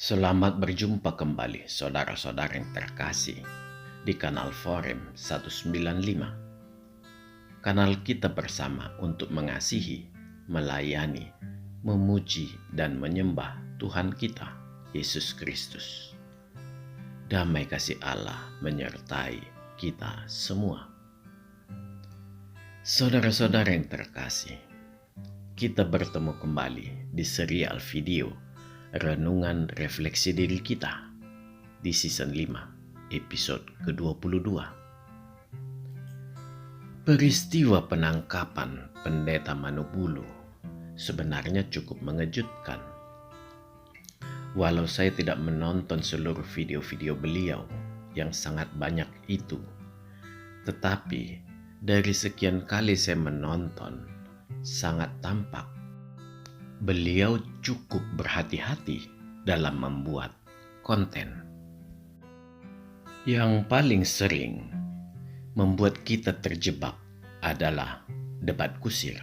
Selamat berjumpa kembali saudara-saudara yang terkasih di kanal Forum 195. Kanal kita bersama untuk mengasihi, melayani, memuji dan menyembah Tuhan kita, Yesus Kristus. Damai kasih Allah menyertai kita semua. Saudara-saudara yang terkasih, kita bertemu kembali di serial video Renungan Refleksi Diri Kita di season 5, episode ke-22. Peristiwa penangkapan Pendeta Manubulu sebenarnya cukup mengejutkan. Walau saya tidak menonton seluruh video-video beliau yang sangat banyak itu, tetapi dari sekian kali saya menonton, sangat tampak beliau cukup berhati-hati dalam membuat konten. Yang paling sering membuat kita terjebak adalah debat kusir,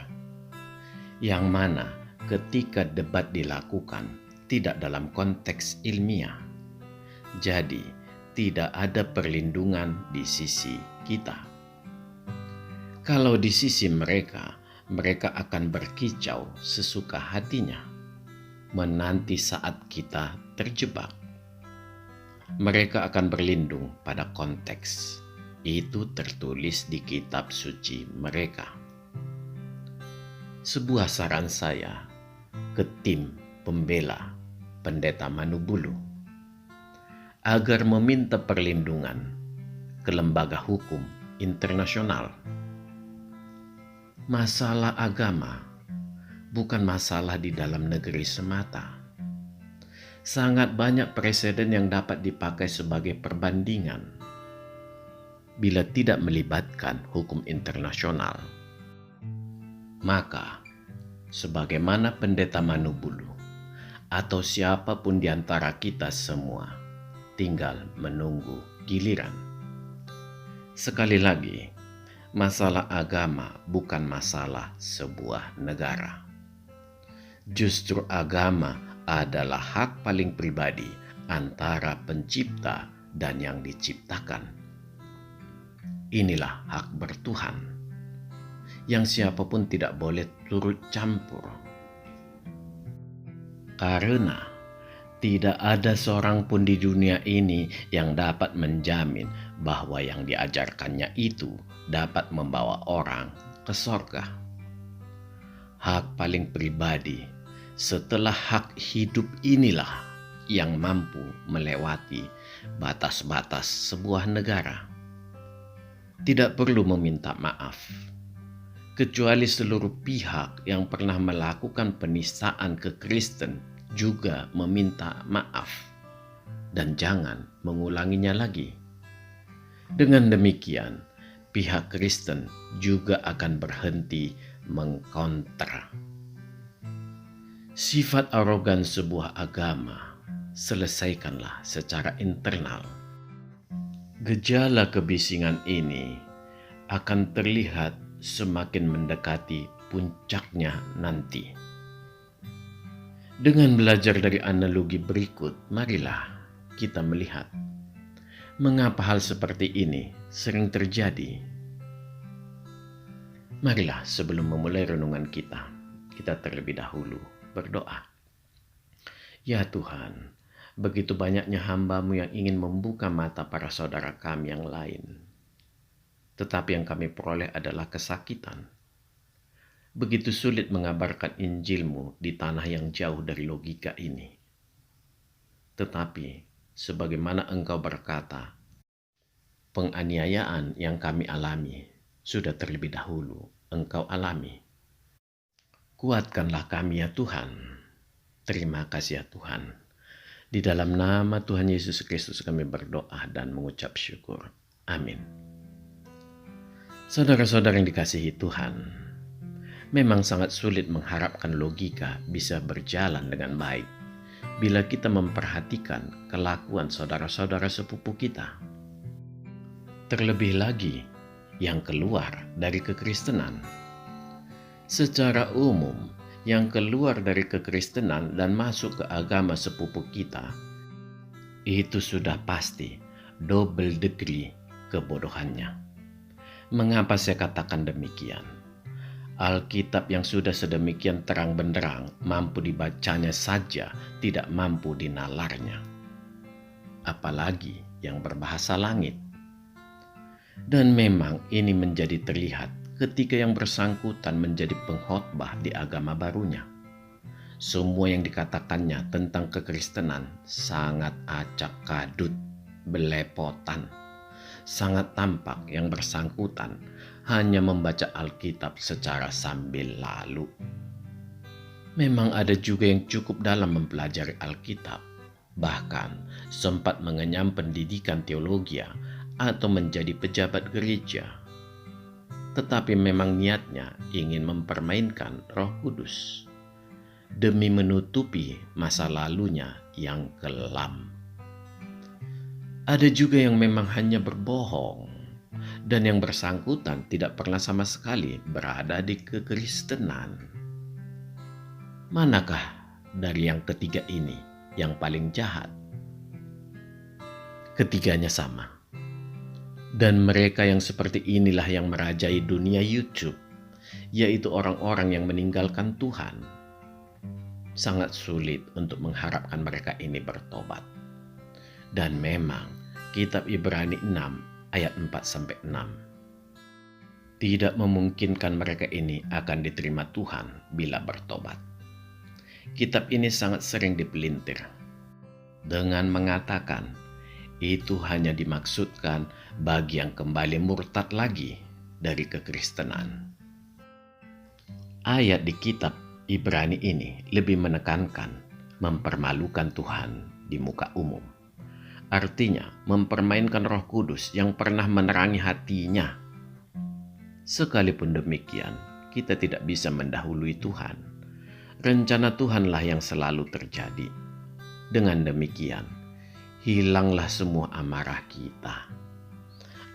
yang mana ketika debat dilakukan tidak dalam konteks ilmiah, jadi tidak ada perlindungan di sisi kita. Kalau di sisi mereka akan berkicau sesuka hatinya, menanti saat kita terjebak. Mereka akan berlindung pada konteks itu tertulis di kitab suci mereka. Sebuah saran saya ke tim pembela Pendeta Manubulu agar meminta perlindungan ke lembaga hukum internasional. Masalah agama bukan masalah di dalam negeri semata. Sangat banyak preseden yang dapat dipakai sebagai perbandingan bila tidak melibatkan hukum internasional. Maka, sebagaimana Pendeta Manubulu atau siapapun di antara kita semua tinggal menunggu giliran. Sekali lagi, masalah agama bukan masalah sebuah negara. Justru agama adalah hak paling pribadi antara pencipta dan yang diciptakan. Inilah hak bertuhan, yang siapapun tidak boleh turut campur. Karena tidak ada seorang pun di dunia ini yang dapat menjamin bahwa yang diajarkannya itu dapat membawa orang ke sorga. Hak paling pribadi setelah hak hidup inilah yang mampu melewati batas-batas sebuah negara. Tidak perlu meminta maaf, kecuali seluruh pihak yang pernah melakukan penistaan ke Kristen juga meminta maaf dan jangan mengulanginya lagi. Dengan demikian, pihak Kristen juga akan berhenti mengkontra. Sifat arogan sebuah agama selesaikanlah secara internal. Gejala kebisingan ini akan terlihat semakin mendekati puncaknya nanti. Dengan belajar dari analogi berikut, marilah kita melihat mengapa hal seperti ini sering terjadi. Marilah sebelum memulai renungan kita terlebih dahulu berdoa. Ya Tuhan, begitu banyaknya hamba-Mu yang ingin membuka mata para saudara kami yang lain. Tetapi yang kami peroleh adalah kesakitan. Begitu sulit mengabarkan Injil-Mu di tanah yang jauh dari logika ini. Tetapi, sebagaimana Engkau berkata, penganiayaan yang kami alami sudah terlebih dahulu Engkau alami. Kuatkanlah kami ya Tuhan. Terima kasih ya Tuhan. Di dalam nama Tuhan Yesus Kristus kami berdoa dan mengucap syukur. Amin. Saudara-saudara yang dikasihi Tuhan, memang sangat sulit mengharapkan logika bisa berjalan dengan baik bila kita memperhatikan kelakuan saudara-saudara sepupu kita. Terlebih lagi yang keluar dari kekristenan. Secara umum, yang keluar dari kekristenan dan masuk ke agama sepupu kita itu sudah pasti double degree kebodohannya. Mengapa saya katakan demikian? Alkitab yang sudah sedemikian terang benderang mampu dibacanya saja tidak mampu dinalarnya. Apalagi yang berbahasa langit. Dan memang ini menjadi terlihat ketika yang bersangkutan menjadi pengkhotbah di agama barunya. Semua yang dikatakannya tentang kekristenan sangat acak kadut, belepotan. Sangat tampak yang bersangkutan hanya membaca Alkitab secara sambil lalu. Memang ada juga yang cukup dalam mempelajari Alkitab, bahkan sempat mengenyam pendidikan teologi atau menjadi pejabat gereja. Tetapi memang niatnya ingin mempermainkan Roh Kudus demi menutupi masa lalunya yang kelam. Ada juga yang memang hanya berbohong dan yang bersangkutan tidak pernah sama sekali berada di kekristenan. Manakah dari yang ketiga ini yang paling jahat? Ketiganya sama. Dan mereka yang seperti inilah yang merajai dunia YouTube, yaitu orang-orang yang meninggalkan Tuhan. Sangat sulit untuk mengharapkan mereka ini bertobat. Dan memang kitab Ibrani 6 ayat 4-6 tidak memungkinkan mereka ini akan diterima Tuhan bila bertobat. Kitab ini sangat sering dipelintir dengan mengatakan itu hanya dimaksudkan bagi yang kembali murtad lagi dari kekristenan. Ayat di kitab Ibrani ini lebih menekankan mempermalukan Tuhan di muka umum. Artinya mempermainkan Roh Kudus yang pernah menerangi hatinya. Sekalipun demikian, kita tidak bisa mendahului Tuhan. Rencana Tuhanlah yang selalu terjadi. Dengan demikian, hilanglah semua amarah kita.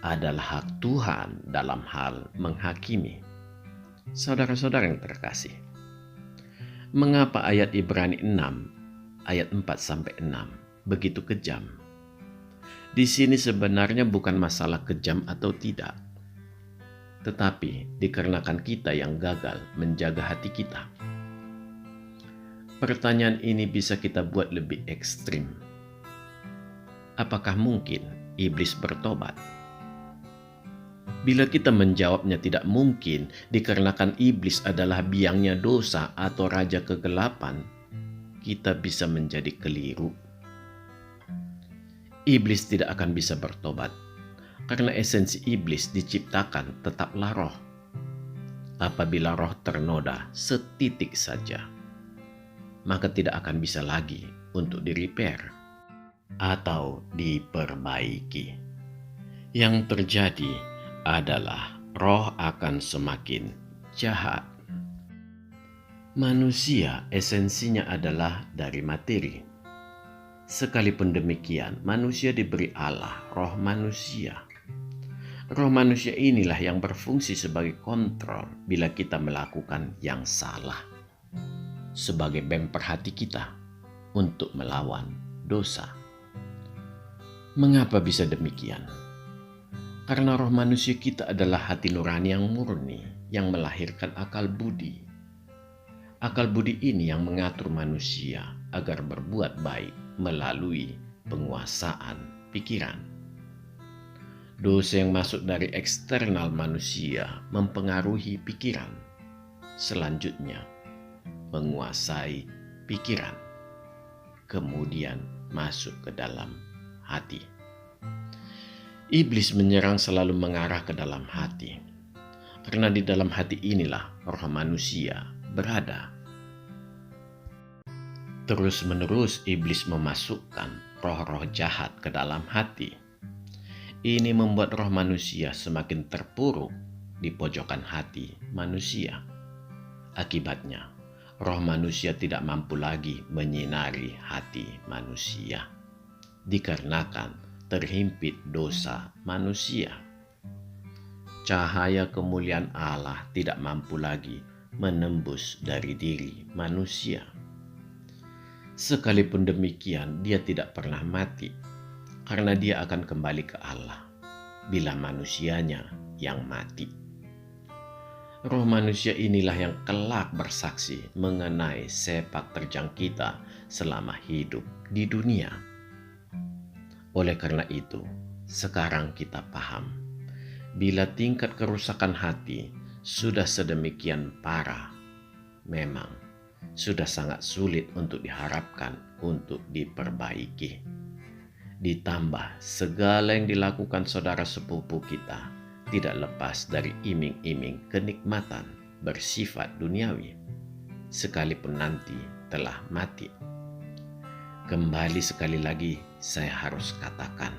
Adalah hak Tuhan dalam hal menghakimi. Saudara-saudara yang terkasih, mengapa ayat Ibrani 6 ayat 4-6 begitu kejam? Di sini sebenarnya bukan masalah kejam atau tidak, tetapi dikarenakan kita yang gagal menjaga hati kita. Pertanyaan ini bisa kita buat lebih ekstrim. Apakah mungkin iblis bertobat? Bila kita menjawabnya tidak mungkin dikarenakan iblis adalah biangnya dosa atau raja kegelapan, kita bisa menjadi keliru. Iblis tidak akan bisa bertobat karena esensi iblis diciptakan tetaplah roh. Apabila roh ternoda setitik saja, maka tidak akan bisa lagi untuk di-repair atau diperbaiki. Yang terjadi adalah roh akan semakin jahat. Manusia esensinya adalah dari materi. Sekalipun demikian, manusia diberi Allah, roh manusia. Roh manusia inilah yang berfungsi sebagai kontrol bila kita melakukan yang salah. Sebagai bemper hati kita untuk melawan dosa. Mengapa bisa demikian? Karena roh manusia kita adalah hati nurani yang murni, yang melahirkan akal budi. Akal budi ini yang mengatur manusia agar berbuat baik melalui penguasaan pikiran. Dosa yang masuk dari eksternal manusia mempengaruhi pikiran. Selanjutnya, menguasai pikiran. Kemudian masuk ke dalam hati. Iblis menyerang selalu mengarah ke dalam hati. Karena di dalam hati inilah roh manusia berada. Terus-menerus iblis memasukkan roh-roh jahat ke dalam hati. Ini membuat roh manusia semakin terpuruk di pojokan hati manusia. Akibatnya, roh manusia tidak mampu lagi menyinari hati manusia. Dikarenakan terhimpit dosa manusia. Cahaya kemuliaan Allah tidak mampu lagi menembus dari diri manusia. Sekalipun demikian, dia tidak pernah mati, karena dia akan kembali ke Allah bila manusianya yang mati. Roh manusia inilah yang kelak bersaksi mengenai sepak terjang kita selama hidup di dunia. Oleh karena itu, sekarang kita paham, bila tingkat kerusakan hati sudah sedemikian parah, memang sudah sangat sulit untuk diharapkan untuk diperbaiki. Ditambah segala yang dilakukan saudara sepupu kita tidak lepas dari iming-iming kenikmatan bersifat duniawi, sekalipun nanti telah mati. Kembali sekali lagi saya harus katakan,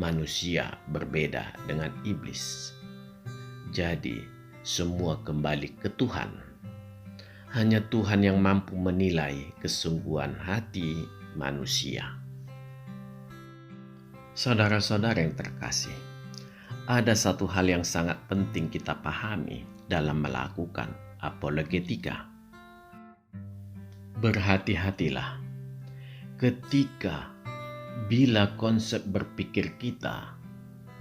manusia berbeda dengan iblis. Jadi semua kembali ke Tuhan. Hanya Tuhan yang mampu menilai kesungguhan hati manusia. Saudara-saudara yang terkasih, ada satu hal yang sangat penting kita pahami dalam melakukan apologetika. Berhati-hatilah ketika bila konsep berpikir kita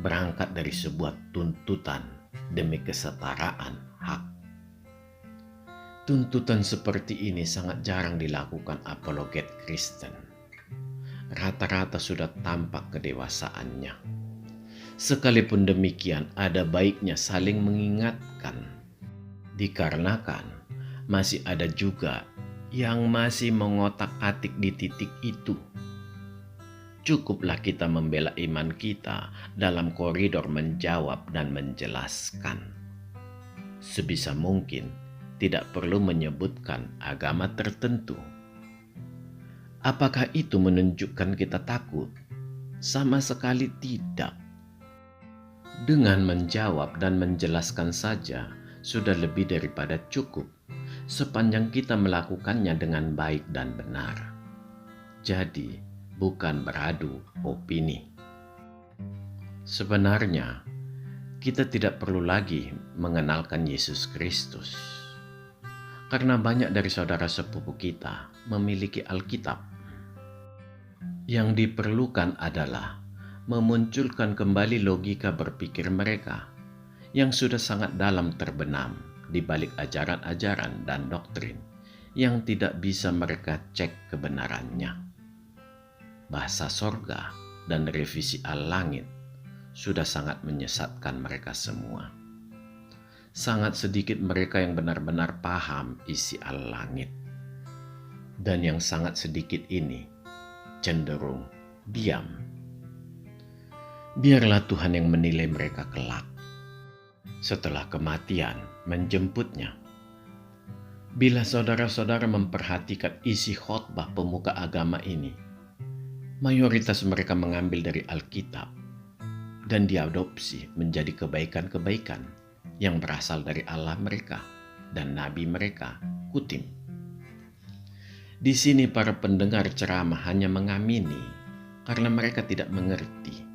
berangkat dari sebuah tuntutan demi kesetaraan hak. Tuntutan seperti ini sangat jarang dilakukan apologet Kristen. Rata-rata sudah tampak kedewasaannya. Sekalipun demikian, ada baiknya saling mengingatkan. Dikarenakan masih ada juga yang masih mengotak-atik di titik itu. Cukuplah kita membela iman kita dalam koridor menjawab dan menjelaskan. Sebisa mungkin tidak perlu menyebutkan agama tertentu. Apakah itu menunjukkan kita takut? Sama sekali tidak. Dengan menjawab dan menjelaskan saja sudah lebih daripada cukup, sepanjang kita melakukannya dengan baik dan benar. Jadi, bukan beradu opini. Sebenarnya, kita tidak perlu lagi mengenalkan Yesus Kristus. Karena banyak dari saudara sepupu kita memiliki Alkitab. Yang diperlukan adalah memunculkan kembali logika berpikir mereka yang sudah sangat dalam terbenam di balik ajaran-ajaran dan doktrin yang tidak bisa mereka cek kebenarannya. Bahasa sorga dan revisi al-langit sudah sangat menyesatkan mereka semua. Sangat sedikit mereka yang benar-benar paham isi al-langit. Dan yang sangat sedikit ini cenderung diam. Biarlah Tuhan yang menilai mereka kelak setelah kematian menjemputnya. Bila saudara-saudara memperhatikan isi khotbah pemuka agama ini, mayoritas mereka mengambil dari Alkitab dan diadopsi menjadi kebaikan-kebaikan yang berasal dari Allah mereka dan nabi mereka, Kutim. Di sini para pendengar ceramah hanya mengamini karena mereka tidak mengerti.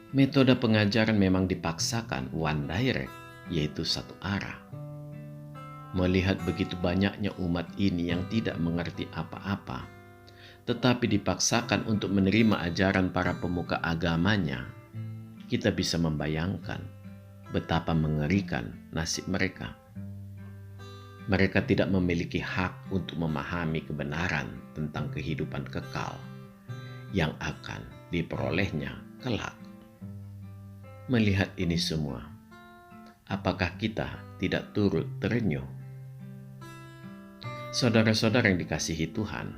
Metode pengajaran memang dipaksakan one direct, yaitu satu arah. Melihat begitu banyaknya umat ini yang tidak mengerti apa-apa, tetapi dipaksakan untuk menerima ajaran para pemuka agamanya, kita bisa membayangkan betapa mengerikan nasib mereka. Mereka tidak memiliki hak untuk memahami kebenaran tentang kehidupan kekal yang akan diperolehnya kelak. Melihat ini semua, apakah kita tidak turut terenyuh? Saudara-saudara yang dikasihi Tuhan,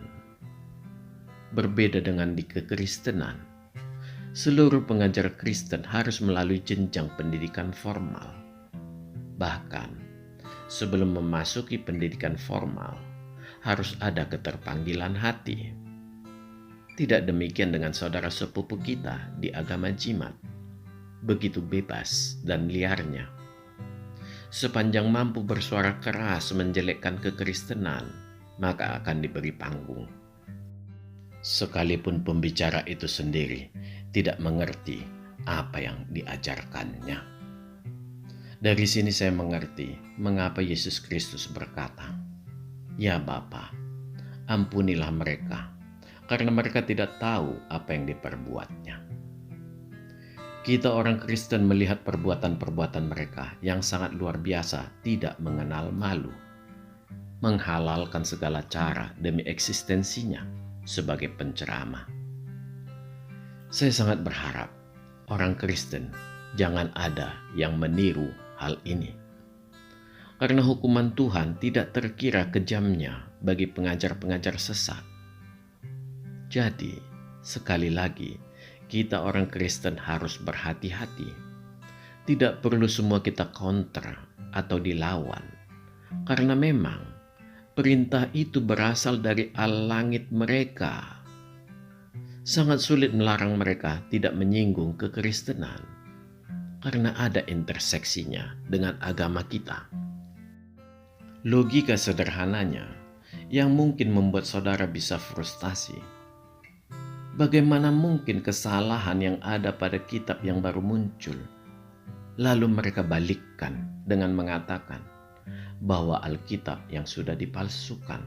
berbeda dengan di kekristenan, seluruh pengajar Kristen harus melalui jenjang pendidikan formal. Bahkan, sebelum memasuki pendidikan formal, harus ada keterpanggilan hati. Tidak demikian dengan saudara sepupu kita di agama jimat, begitu bebas dan liarnya. Sepanjang mampu bersuara keras menjelekkan kekristenan, maka akan diberi panggung. Sekalipun pembicara itu sendiri tidak mengerti apa yang diajarkannya. Dari sini saya mengerti mengapa Yesus Kristus berkata, "Ya Bapa, Ampunilah mereka, karena mereka tidak tahu apa yang diperbuatnya. Kita orang Kristen melihat perbuatan-perbuatan mereka yang sangat luar biasa, tidak mengenal malu, menghalalkan segala cara demi eksistensinya sebagai penceramah. Saya sangat berharap orang Kristen jangan ada yang meniru hal ini. Karena hukuman Tuhan tidak terkira kejamnya bagi pengajar-pengajar sesat. Jadi, sekali lagi, kita orang Kristen harus berhati-hati. Tidak perlu semua kita kontra atau dilawan. Karena memang perintah itu berasal dari al-langit mereka. Sangat sulit melarang mereka tidak menyinggung kekristenan. Karena ada interseksinya dengan agama kita. Logika sederhananya yang mungkin membuat saudara bisa frustasi. Bagaimana mungkin kesalahan yang ada pada kitab yang baru muncul, lalu mereka balikkan dengan mengatakan bahwa Alkitab yang sudah dipalsukan.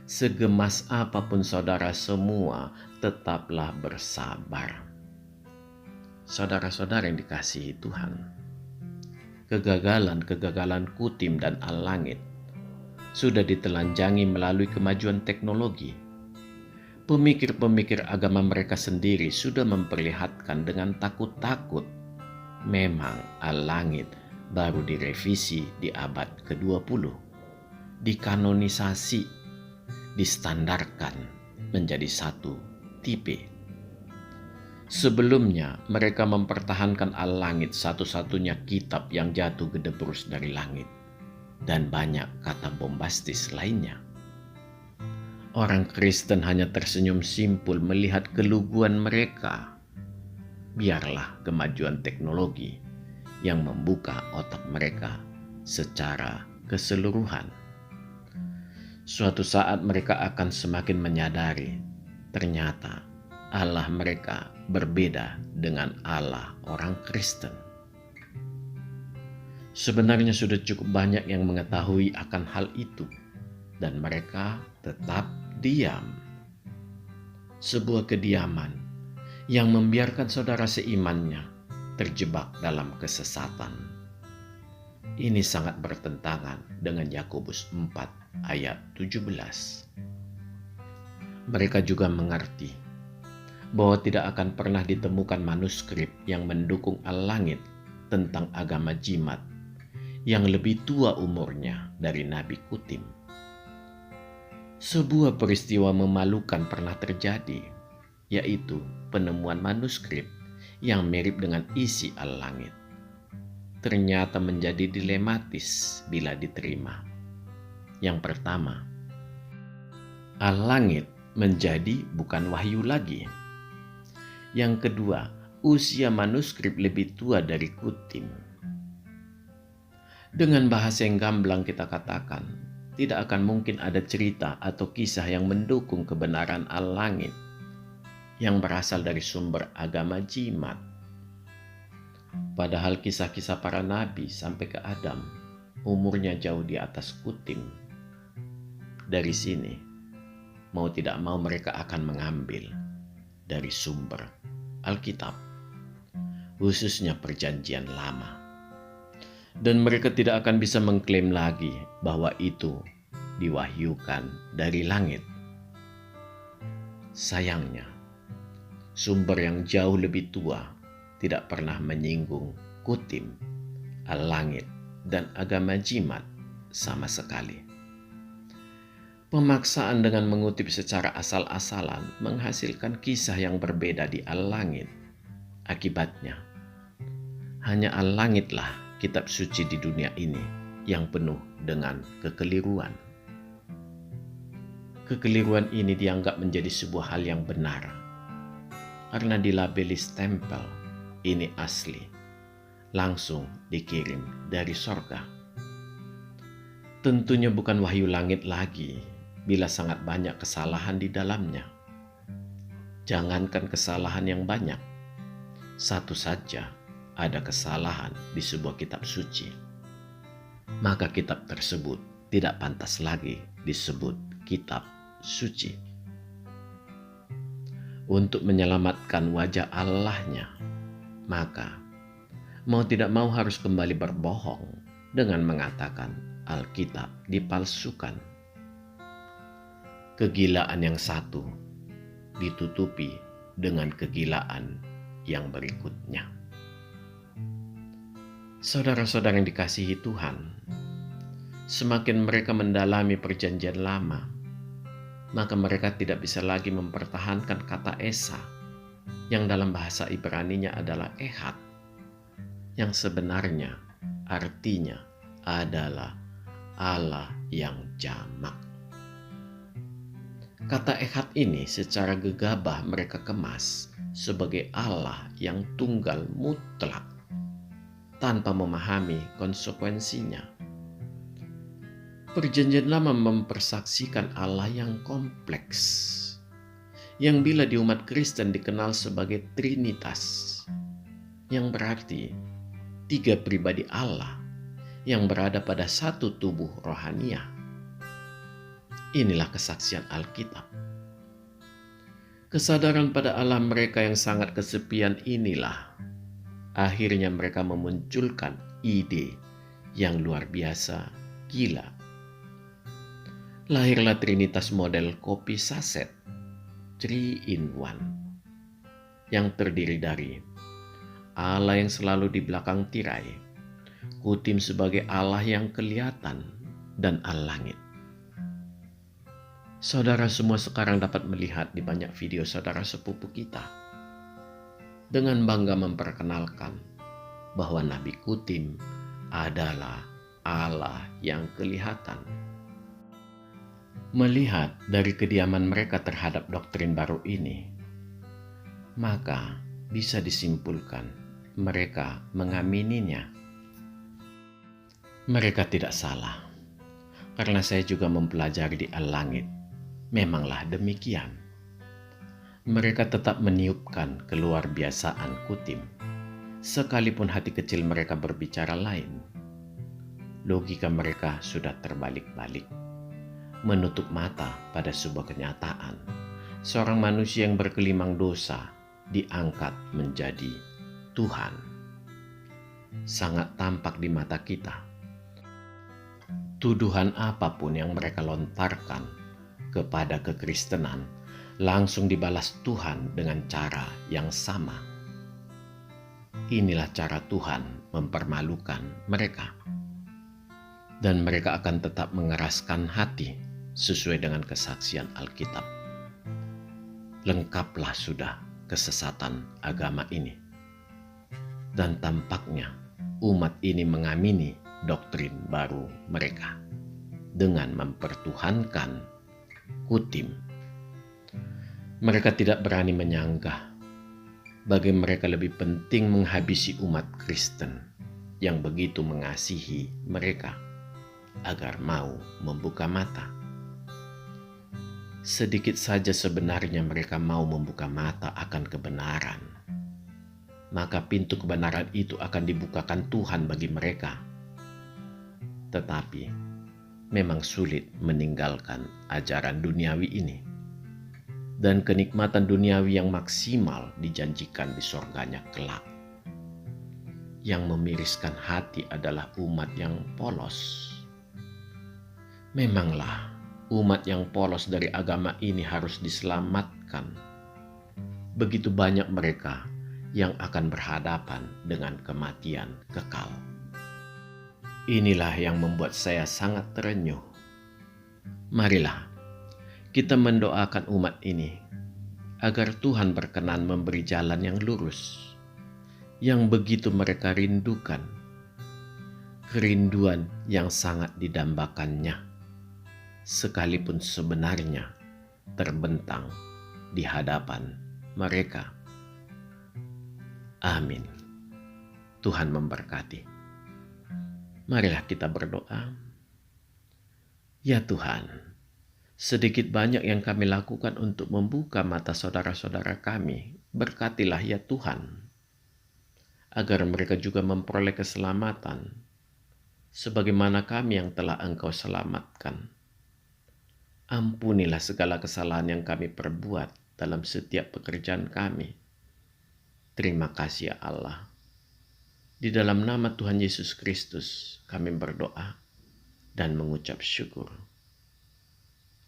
Segemas apapun saudara semua, tetaplah bersabar. Saudara-saudara yang dikasihi Tuhan, kegagalan Kutim dan Al-Langit sudah ditelanjangi melalui kemajuan teknologi. Pemikir-pemikir agama mereka sendiri sudah memperlihatkan dengan takut-takut memang Al-Langit baru direvisi di abad ke-20, dikanonisasi, distandarkan menjadi satu tipe. Sebelumnya mereka mempertahankan Al-Langit satu-satunya kitab yang jatuh gedebrus dari langit, dan banyak kata bombastis lainnya. Orang Kristen hanya tersenyum simpul melihat keluguan mereka. Biarlah kemajuan teknologi yang membuka otak mereka secara keseluruhan. Suatu saat mereka akan semakin menyadari ternyata Allah mereka berbeda dengan Allah orang Kristen. Sebenarnya sudah cukup banyak yang mengetahui akan hal itu, dan mereka tetap diam. Sebuah kediaman yang membiarkan saudara seimannya terjebak dalam kesesatan. Ini sangat bertentangan dengan Yakobus 4 ayat 17. Mereka juga mengerti bahwa tidak akan pernah ditemukan manuskrip yang mendukung Al-Langit tentang agama jimat yang lebih tua umurnya dari Nabi Kutim. Sebuah peristiwa memalukan pernah terjadi, yaitu penemuan manuskrip yang mirip dengan isi Al-Langit. Ternyata menjadi dilematis bila diterima. Yang pertama, Al-Langit menjadi bukan wahyu lagi. Yang kedua, usia manuskrip lebih tua dari Kutim. Dengan bahasa yang gamblang kita katakan, tidak akan mungkin ada cerita atau kisah yang mendukung kebenaran Al-Langit yang berasal dari sumber agama jimat. Padahal kisah-kisah para nabi sampai ke Adam umurnya jauh di atas Kutim. Dari sini, mau tidak mau mereka akan mengambil dari sumber Alkitab, khususnya Perjanjian Lama. Dan mereka tidak akan bisa mengklaim lagi bahwa itu diwahyukan dari langit. Sayangnya, sumber yang jauh lebih tua tidak pernah menyinggung Kutim, Al-Langit, dan agama jimat sama sekali. Pemaksaan dengan mengutip secara asal-asalan menghasilkan kisah yang berbeda di Al-Langit. Akibatnya, hanya Al-Langitlah kitab suci di dunia ini yang penuh dengan kekeliruan. Kekeliruan ini dianggap menjadi sebuah hal yang benar karena dilabeli stempel ini asli, langsung dikirim dari sorga. Tentunya bukan wahyu langit lagi bila sangat banyak kesalahan di dalamnya. Jangankan kesalahan yang banyak, satu saja ada kesalahan di sebuah kitab suci, maka kitab tersebut tidak pantas lagi disebut kitab suci. Untuk menyelamatkan wajah Allahnya, maka mau tidak mau harus kembali berbohong dengan mengatakan Alkitab dipalsukan. Kegilaan yang satu ditutupi dengan kegilaan yang berikutnya. Saudara-saudara yang dikasihi Tuhan, semakin mereka mendalami perjanjian lama, maka mereka tidak bisa lagi mempertahankan kata Esa, yang dalam bahasa Ibraninya adalah Ehad, yang sebenarnya artinya adalah Allah yang jamak. Kata Ehad ini secara gegabah mereka kemas sebagai Allah yang tunggal mutlak, tanpa memahami konsekuensinya. Perjanjian lama mempersaksikan Allah yang kompleks, yang bila di umat Kristen dikenal sebagai Trinitas, yang berarti 3 pribadi Allah yang berada pada satu tubuh rohaniah. Inilah kesaksian Alkitab. Kesadaran pada Allah mereka yang sangat kesepian inilah akhirnya mereka memunculkan ide yang luar biasa gila. Lahirlah Trinitas model kopi saset 3-in-1 yang terdiri dari Allah yang selalu di belakang tirai, Kutim sebagai Allah yang kelihatan, dan Al-Langit. Saudara semua sekarang dapat melihat di banyak video saudara sepupu kita dengan bangga memperkenalkan bahwa Nabi Kutim adalah Allah yang kelihatan. Melihat dari kediaman mereka terhadap doktrin baru ini, maka bisa disimpulkan mereka mengamininya. Mereka tidak salah, karena saya juga mempelajari di Al-Langit. Memanglah demikian. Mereka tetap meniupkan keluar biasaan Kutim, sekalipun hati kecil mereka berbicara lain. Logika mereka sudah terbalik-balik, menutup mata pada sebuah kenyataan. Seorang manusia yang berkelimang dosa diangkat menjadi Tuhan. Sangat tampak di mata kita. Tuduhan apapun yang mereka lontarkan kepada kekristenan langsung dibalas Tuhan dengan cara yang sama. Inilah cara Tuhan mempermalukan mereka. Dan mereka akan tetap mengeraskan hati sesuai dengan kesaksian Alkitab. Lengkaplah sudah kesesatan agama ini. Dan tampaknya umat ini mengamini doktrin baru mereka dengan mempertuhankan Kutim. Mereka tidak berani menyanggah. Bagi mereka lebih penting menghabisi umat Kristen yang begitu mengasihi mereka agar mau membuka mata. Sedikit saja sebenarnya mereka mau membuka mata akan kebenaran, maka pintu kebenaran itu akan dibukakan Tuhan bagi mereka. Tetapi memang sulit meninggalkan ajaran duniawi ini, dan kenikmatan duniawi yang maksimal dijanjikan di surganya kelak. Yang memiriskan hati adalah umat yang polos. Memanglah umat yang polos dari agama ini harus diselamatkan. Begitu banyak mereka yang akan berhadapan dengan kematian kekal. Inilah yang membuat saya sangat terenyuh. Marilah kita mendoakan umat ini agar Tuhan berkenan memberi jalan yang lurus, yang begitu mereka rindukan, kerinduan yang sangat didambakannya, sekalipun sebenarnya terbentang di hadapan mereka. Amin. Tuhan memberkati. Marilah kita berdoa. Ya Tuhan, sedikit banyak yang kami lakukan untuk membuka mata saudara-saudara kami, berkatilah ya Tuhan, agar mereka juga memperoleh keselamatan, sebagaimana kami yang telah Engkau selamatkan. Ampunilah segala kesalahan yang kami perbuat dalam setiap pekerjaan kami. Terima kasih ya Allah. Di dalam nama Tuhan Yesus Kristus kami berdoa dan mengucap syukur.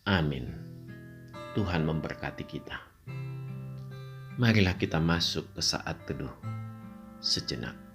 Amin. Tuhan memberkati kita. Marilah kita masuk ke saat teduh sejenak.